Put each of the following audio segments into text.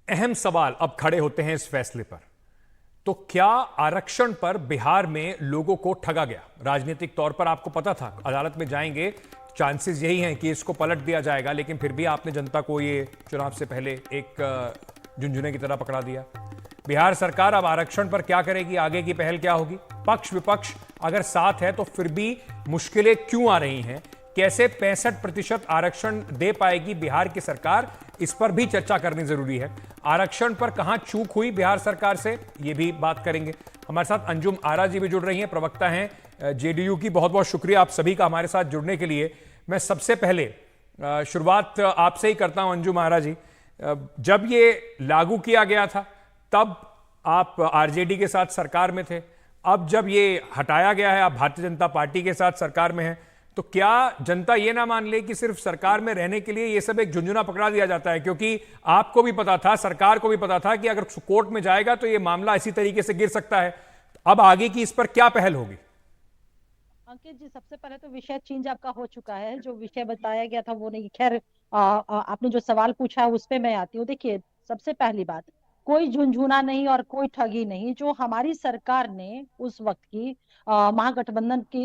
अहम सवाल अब खड़े होते हैं इस फैसले पर। तो क्या आरक्षण पर बिहार में लोगों को ठगा गया? राजनीतिक तौर पर आपको पता था अदालत में जाएंगे, चांसेस यही हैं कि इसको पलट दिया जाएगा, लेकिन फिर भी आपने जनता को ये चुनाव से पहले एक झुनझुने की तरह पकड़ा दिया। बिहार सरकार अब आरक्षण पर क्या करेगी? आगे की पहल क्या होगी? पक्ष विपक्ष अगर साथ है तो फिर भी मुश्किलें क्यों आ रही हैं? कैसे 65% आरक्षण दे पाएगी बिहार की सरकार? इस पर भी चर्चा करनी जरूरी है। आरक्षण पर कहां चूक हुई बिहार सरकार से, यह भी बात करेंगे। हमारे साथ अंजुम आरा जी भी जुड़ रही हैं, प्रवक्ता हैं जेडीयू की। बहुत बहुत शुक्रिया आप सभी का हमारे साथ जुड़ने के लिए। मैं सबसे पहले शुरुआत आपसे ही करता हूं अंजुम आरा जी। जब ये लागू किया गया था तब आप आरजेडी के साथ सरकार में थे, अब जब ये हटाया गया है आप भारतीय जनता पार्टी के साथ सरकार में हैं, तो क्या जनता ये ना मान ले कि सिर्फ सरकार में रहने के लिए ये सब एक झुंझुना पकड़ा दिया जाता है? क्योंकि आपको भी पता था, सरकार को भी पता था कि अगर कोर्ट में जाएगा तो ये मामला इसी तरीके से गिर सकता है। अब आगे की इस पर क्या पहल होगी? अंकित जी, सबसे पहले तो विषय चेंज आपका हो चुका है। जो विषय बताया गया था वो नहीं। खैर, आपने जो सवाल पूछा है उस पे मैं आती हूँ। देखिए, सबसे पहली बात, कोई झुंझुना नहीं और कोई ठगी नहीं। जो हमारी सरकार ने उस वक्त की महागठबंधन की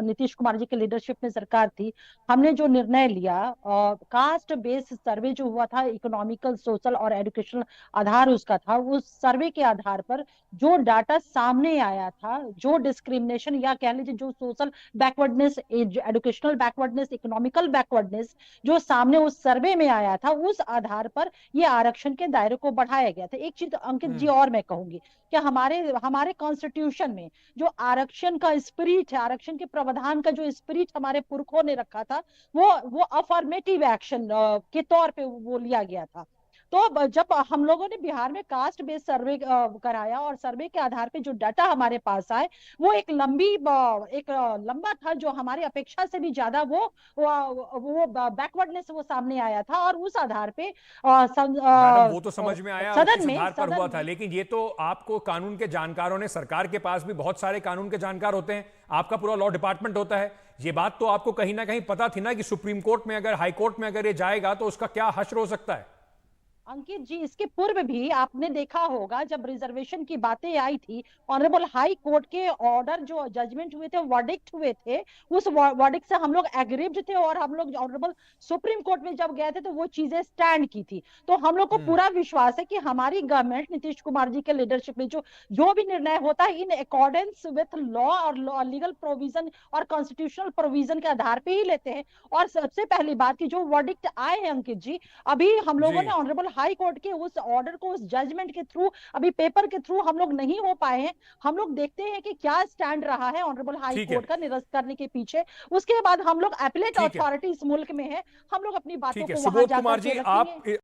नीतीश कुमार जी के लीडरशिप में सरकार थी, हमने जो निर्णय लिया, कास्ट बेस्ड सर्वे जो हुआ था, इकोनॉमिकल, सोशल और एजुकेशनल आधार उसका था, उस सर्वे के आधार पर जो डाटा सामने आया था, जो डिस्क्रिमिनेशन या कह लीजिए जो social backwardness, educational backwardness, economical backwardness जो सामने उस सर्वे में आया था, उस आधार पर ये आरक्षण के दायरे को बढ़ाया गया था। एक चीज अंकित जी और मैं कहूंगी कि हमारे हमारे कॉन्स्टिट्यूशन में जो आरक्षण का स्पिरिट है, आरक्षण के प्रावधान का जो स्पिरिट हमारे पुरखों ने रखा था, वो अफर्मेटिव एक्शन के तौर पे वो लिया गया था। तो जब हम लोगों ने बिहार में कास्ट बेस्ड सर्वे कराया और सर्वे के आधार पे जो डाटा हमारे पास आए, वो एक लंबा था, जो हमारी अपेक्षा से भी ज्यादा वो बैकवर्डनेस वो सामने आया था। और उस आधार पे मैडम वो तो समझ में आया, वो किस आधार पर हुआ सदन था, में लेकिन ये तो आपको कानून के जानकारों ने, सरकार के पास भी बहुत सारे कानून के जानकार होते हैं, आपका पूरा लॉ डिपार्टमेंट होता है। ये बात तो आपको कहीं ना कहीं पता थी ना कि सुप्रीम कोर्ट में अगर, हाई कोर्ट में अगर ये जाएगा तो उसका क्या हश्र हो सकता है। अंकित जी, इसके पूर्व भी आपने देखा होगा, जब रिजर्वेशन की बातें आई थी, ऑनरेबल हाई कोर्ट के ऑर्डर, जो जजमेंट हुए थे, वर्डिक्ट हुए थे, उस वर्डिक्ट से हम लोग एग्रीव्ड थे। और हम लोग ऑनरेबल सुप्रीम कोर्ट में जब गए थे तो वो चीजें स्टैंड की थी। तो हम लोग को पूरा विश्वास है कि हमारी गवर्नमेंट नीतीश कुमार जी के लीडरशिप में जो जो भी निर्णय होता है, इन अकॉर्डेंस विथ लॉ और लीगल प्रोविजन और कॉन्स्टिट्यूशनल प्रोविजन के आधार पे ही लेते हैं। और सबसे पहली बात की जो वर्डिक्ट आए हैं अंकित जी, अभी हम जी लोगों ने ऑनरेबल हाई कोर्ट के उस ऑर्डर को, उस जजमेंट के थ्रू, अभी पेपर के थ्रू हम लोग नहीं हो पाए हैं। हम लोग देखते हैं कि क्या स्टैंड रहा है ऑनरेबल हाई ठीक है। कोर्ट का निरस्त करने के पीछे। उसके बाद हम लोग एपलेट ठीक है। अथॉरिटी इस मुल्क में है, हम लोग अपनी बातों ठीक है को वहां सुबोध जाकर कुमार के जी, आप रखेंगे।